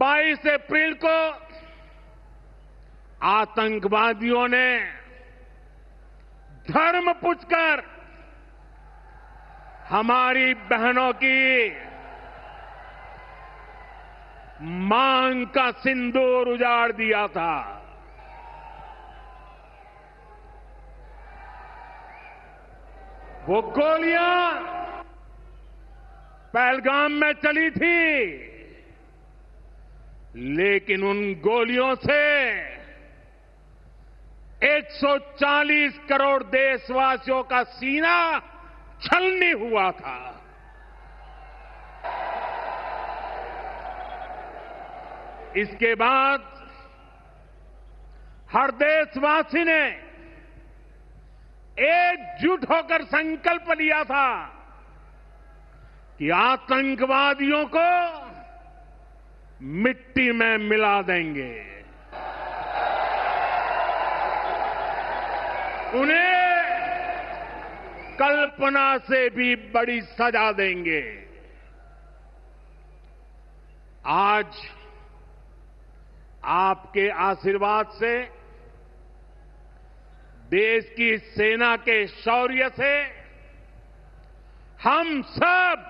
22 अप्रैल को आतंकवादियों ने धर्म पूछकर हमारी बहनों की मांग का सिंदूर उजाड़ दिया था। वो गोलियां पहलगाम में चली थी, लेकिन उन गोलियों से 140 करोड़ देशवासियों का सीना छलनी हुआ था। इसके बाद हर देशवासी ने एकजुट होकर संकल्प लिया था कि आतंकवादियों को मिट्टी में मिला देंगे, उन्हें कल्पना से भी बड़ी सजा देंगे। आज आपके आशीर्वाद से, देश की सेना के शौर्य से हम सब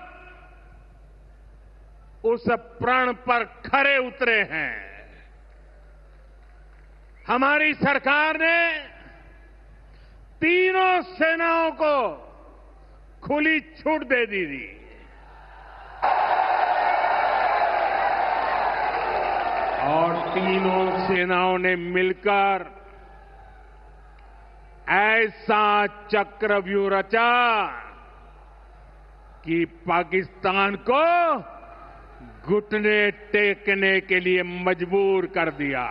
उस प्रण पर खरे उतरे हैं। हमारी सरकार ने तीनों सेनाओं को खुली छूट दे दी थी। और तीनों सेनाओं ने मिलकर ऐसा चक्रव्यूह रचा कि पाकिस्तान को घुटने टेकने के लिए मजबूर कर दिया।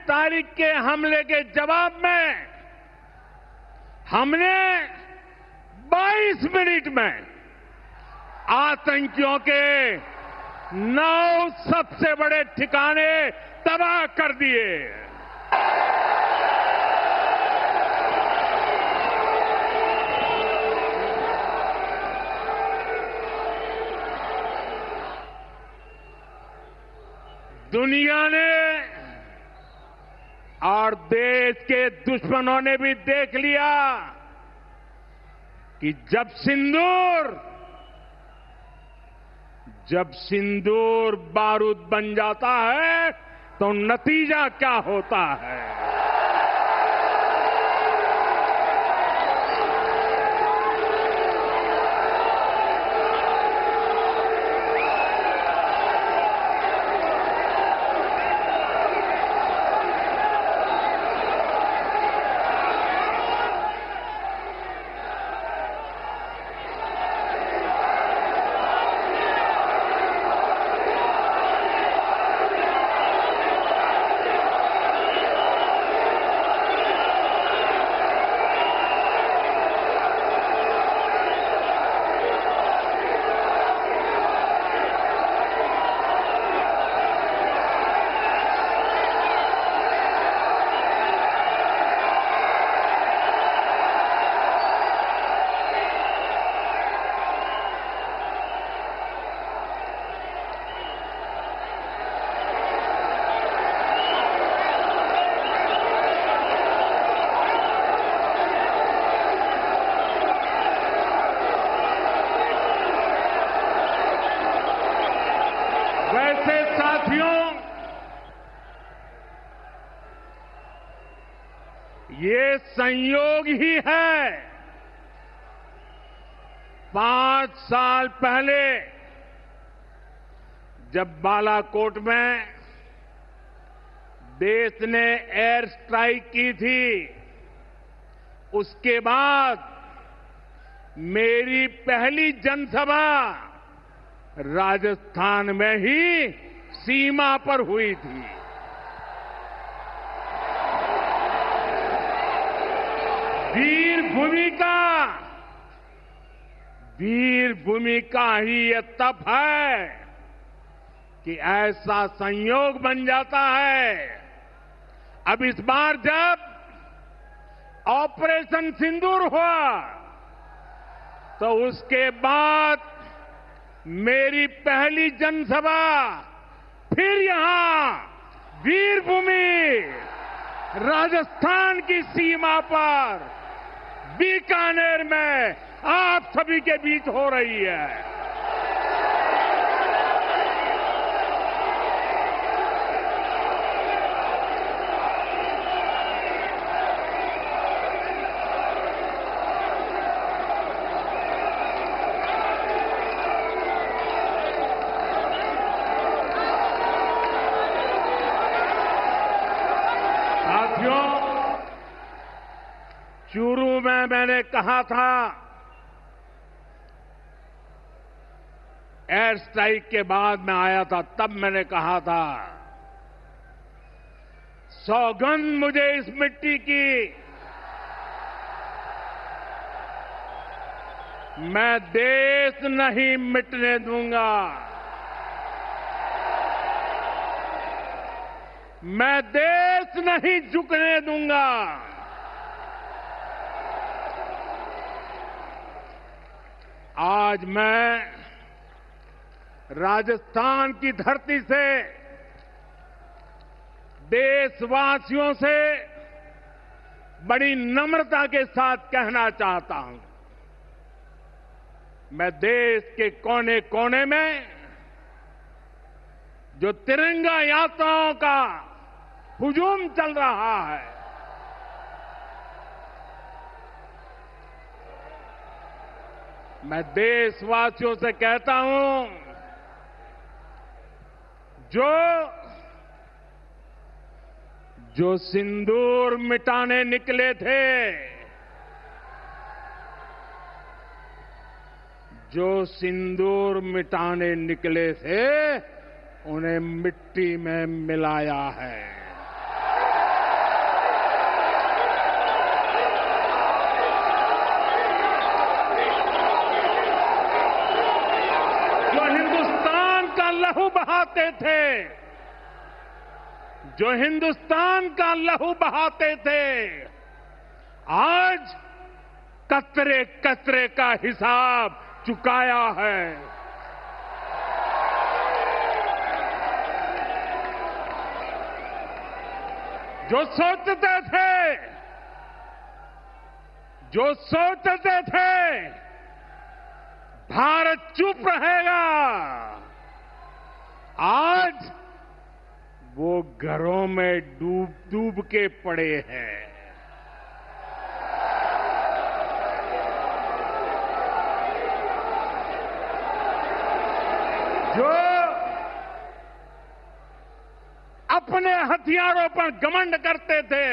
तारीख के हमले के जवाब में हमने 22 मिनट में आतंकियों के 9 सबसे बड़े ठिकाने तबाह कर दिए। दुनिया ने और देश के दुश्मनों ने भी देख लिया कि जब सिंदूर बारूद बन जाता है तो नतीजा क्या होता है। वैसे साथियों, ये संयोग ही है 5 साल पहले जब बालाकोट में देश ने एयर स्ट्राइक की थी, उसके बाद मेरी पहली जनसभा राजस्थान में ही सीमा पर हुई थी। वीर भूमि का ही ये तप है कि ऐसा संयोग बन जाता है। अब इस बार जब ऑपरेशन सिंदूर हुआ तो उसके बाद मेरी पहली जनसभा फिर यहां वीर भूमि राजस्थान की सीमा पर बीकानेर में आप सभी के बीच हो रही है। साथियों, चूरू में मैंने कहा था, एयर स्ट्राइक के बाद मैं आया था, तब मैंने कहा था, सौगंध मुझे इस मिट्टी की, मैं देश नहीं मिटने दूंगा, मैं देश नहीं झुकने दूंगा। आज मैं राजस्थान की धरती से देशवासियों से बड़ी नम्रता के साथ कहना चाहता हूं, मैं देश के कोने कोने में जो तिरंगा यात्राओं का हुजूम चल रहा है, मैं देशवासियों से कहता हूं, जो सिंदूर मिटाने निकले थे, जो सिंदूर मिटाने निकले थे, उन्हें मिट्टी में मिलाया है। जो हिंदुस्तान का लहू बहाते थे, जो हिंदुस्तान का लहू बहाते थे, आज कतरे कतरे का हिसाब चुकाया है। जो सोचते थे भारत चुप रहेगा, आज वो घरों में डूब डूब के पड़े हैं। जो अपने हथियारों पर घमंड करते थे,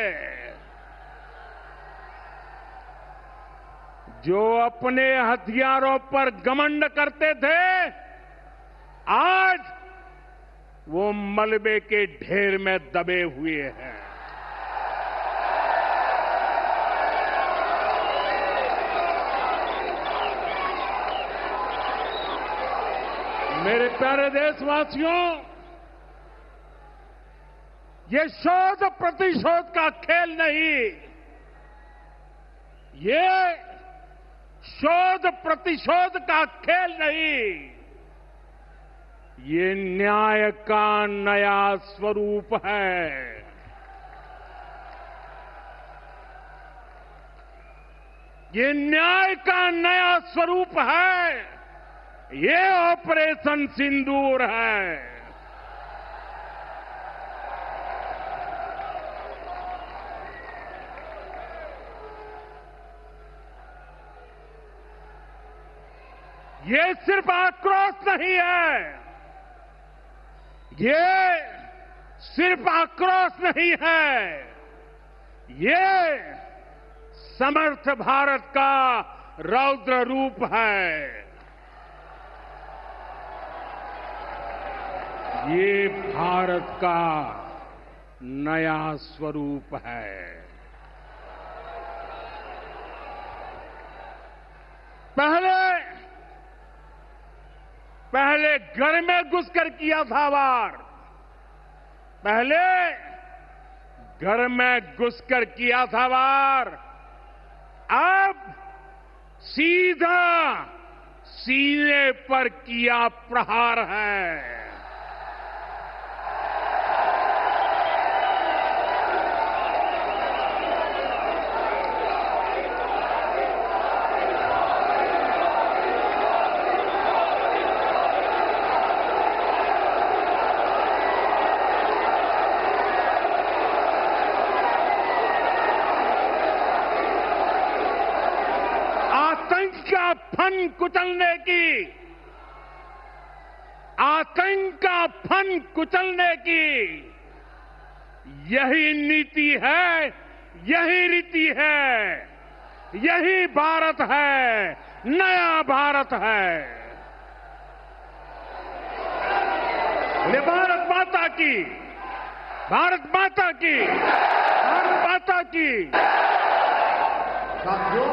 जो अपने हथियारों पर घमंड करते थे, आज वो मलबे के ढेर में दबे हुए हैं। मेरे प्यारे देशवासियों, ये शोध प्रतिशोध का खेल नहीं, ये शोध प्रतिशोध का खेल नहीं, ये न्याय का नया स्वरूप है। ये न्याय का नया स्वरूप है। ये ऑपरेशन सिंदूर है। ये सिर्फ आक्रोश नहीं है, ये सिर्फ आक्रोश नहीं है, ये समर्थ भारत का रौद्र रूप है। ये भारत का नया स्वरूप है। पहले घर में घुसकर किया था वार। पहले घर में घुसकर किया था वार। अब सीधा सीने पर किया प्रहार है। आतंक का फन कुचलने की यही नीति है, यही रीति है, यही भारत है, नया भारत है। ये भारत माता की, भारत माता की, भारत माता की। साथियों,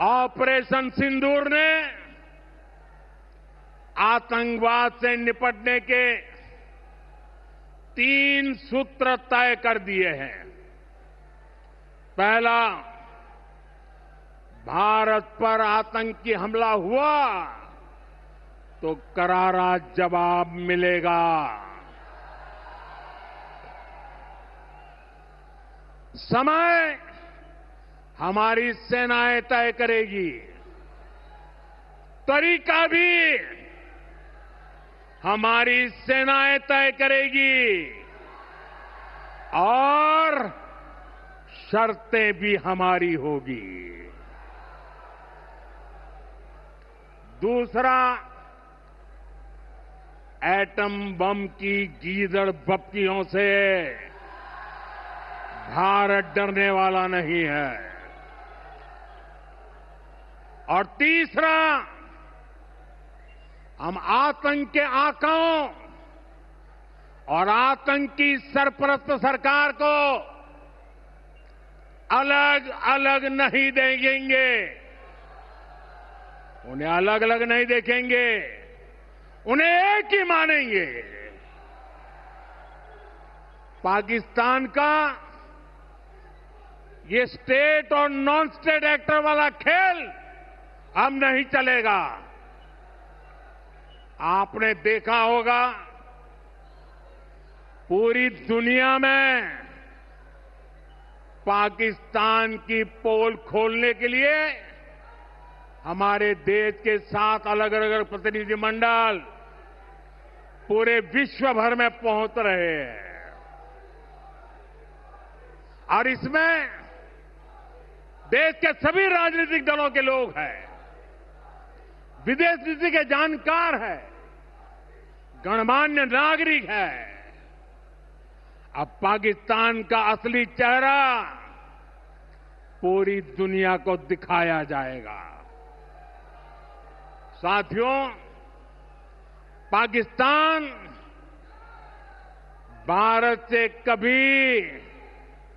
ऑपरेशन सिंदूर ने आतंकवाद से निपटने के 3 सूत्र तय कर दिए हैं। पहला, भारत पर आतंकी हमला हुआ तो करारा जवाब मिलेगा। समय हमारी सेनाएं तय करेगी, तरीका भी हमारी सेनाएं तय करेगी और शर्तें भी हमारी होगी। दूसरा, एटम बम की गीदड़ बप्तियों से भारत डरने वाला नहीं है। और तीसरा, हम आतंक के आकाओं और आतंकी सरपरस्त सरकार को अलग अलग नहीं देखेंगे। उन्हें अलग अलग नहीं देखेंगे, उन्हें एक ही मानेंगे। पाकिस्तान का ये स्टेट और नॉन स्टेट एक्टर वाला खेल अब नहीं चलेगा। आपने देखा होगा, पूरी दुनिया में पाकिस्तान की पोल खोलने के लिए हमारे देश के 7 अलग अलग प्रतिनिधिमंडल पूरे विश्व भर में पहुंच रहे हैं। और इसमें देश के सभी राजनीतिक दलों के लोग हैं, विदेश नीति के जानकार है, गणमान्य नागरिक है। अब पाकिस्तान का असली चेहरा पूरी दुनिया को दिखाया जाएगा। साथियों, पाकिस्तान भारत से कभी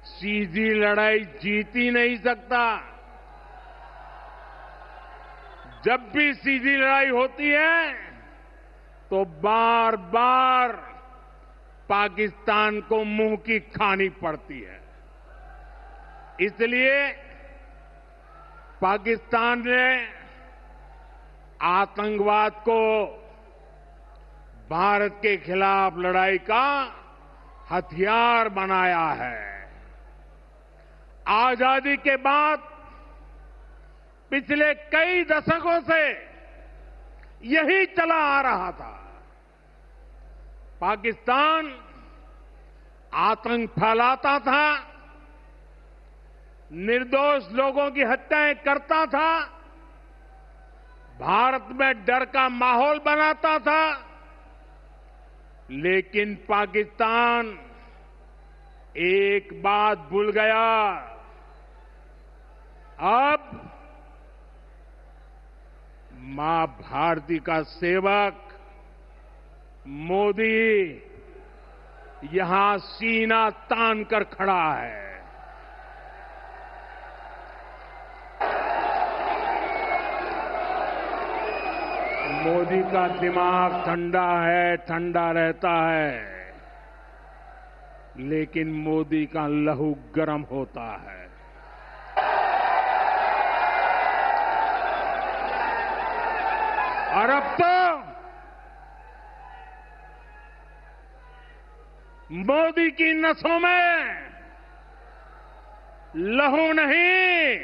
सीधी लड़ाई जीत ही नहीं सकता। जब भी सीधी लड़ाई होती है तो बार बार पाकिस्तान को मुंह की खानी पड़ती है। इसलिए पाकिस्तान ने आतंकवाद को भारत के खिलाफ लड़ाई का हथियार बनाया है। आजादी के बाद पिछले कई दशकों से यही चला आ रहा था। पाकिस्तान आतंक फैलाता था, निर्दोष लोगों की हत्याएं करता था, भारत में डर का माहौल बनाता था। लेकिन पाकिस्तान एक बात भूल गया, अब मां भारती का सेवक मोदी यहां सीना तान कर खड़ा है। मोदी का दिमाग ठंडा है, ठंडा रहता है, लेकिन मोदी का लहू गर्म होता है। और अब तो मोदी की नसों में लहू नहीं,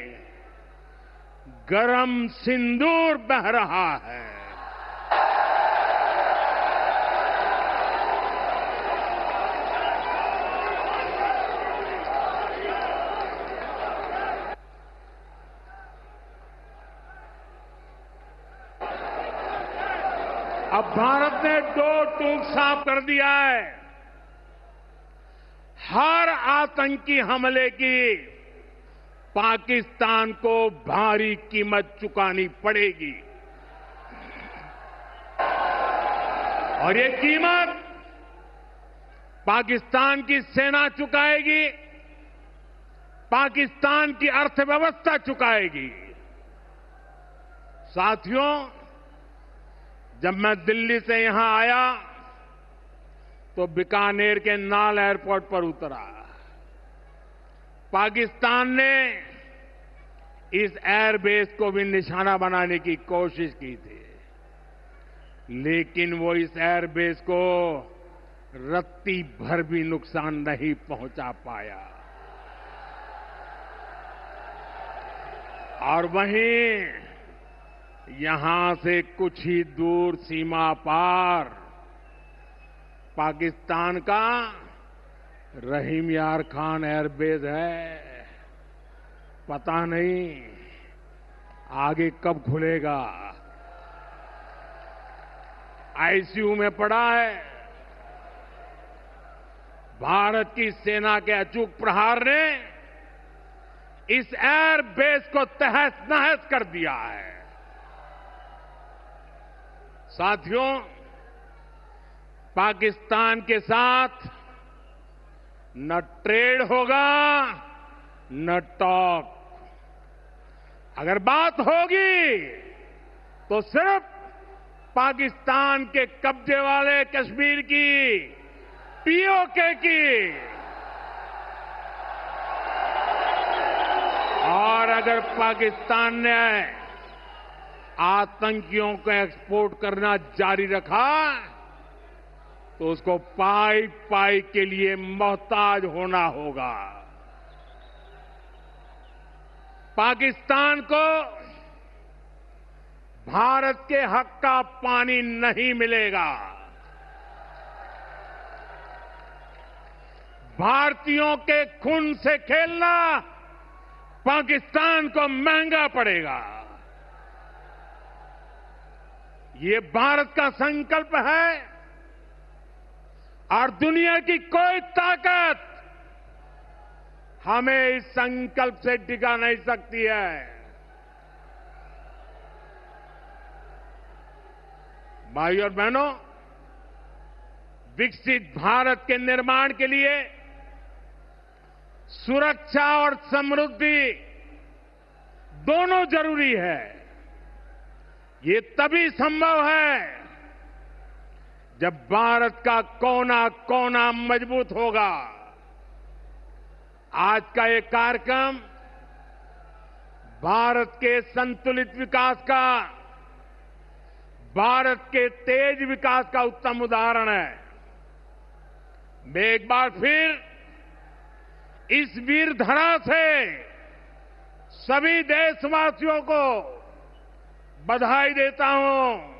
गरम सिंदूर बह रहा है। अब भारत ने दो टूक साफ कर दिया है। हर आतंकी हमले की पाकिस्तान को भारी कीमत चुकानी पड़ेगी और ये कीमत पाकिस्तान की सेना चुकाएगी, पाकिस्तान की अर्थव्यवस्था चुकाएगी। साथियों, जब मैं दिल्ली से यहां आया तो बीकानेर के नाल एयरपोर्ट पर उतरा। पाकिस्तान ने इस एयरबेस को भी निशाना बनाने की कोशिश की थी, लेकिन वो इस एयरबेस को रत्ती भर भी नुकसान नहीं पहुंचा पाया। और वहीं यहां से कुछ ही दूर सीमा पार पाकिस्तान का रहीम यार खान एयरबेस है। पता नहीं आगे कब खुलेगा। आईसीयू में पड़ा है। भारत की सेना के अचूक प्रहार ने इस एयरबेस को तहस नहस कर दिया है। साथियों, पाकिस्तान के साथ न ट्रेड होगा न टॉक। अगर बात होगी तो सिर्फ पाकिस्तान के कब्जे वाले कश्मीर की, पीओके की। और अगर पाकिस्तान ने आतंकियों को एक्सपोर्ट करना जारी रखा तो उसको पाई पाई के लिए मोहताज होना होगा। पाकिस्तान को भारत के हक का पानी नहीं मिलेगा। भारतीयों के खून से खेलना पाकिस्तान को महंगा पड़ेगा। ये भारत का संकल्प है और दुनिया की कोई ताकत हमें इस संकल्प से टिका नहीं सकती है। भाइयों और बहनों, विकसित भारत के निर्माण के लिए सुरक्षा और समृद्धि दोनों जरूरी है। ये तभी संभव है जब भारत का कोना कोना मजबूत होगा। आज का ये कार्यक्रम भारत के संतुलित विकास का, भारत के तेज विकास का उत्तम उदाहरण है। मैं एक बार फिर इस वीर धरा से सभी देशवासियों को बधाई देता हूं।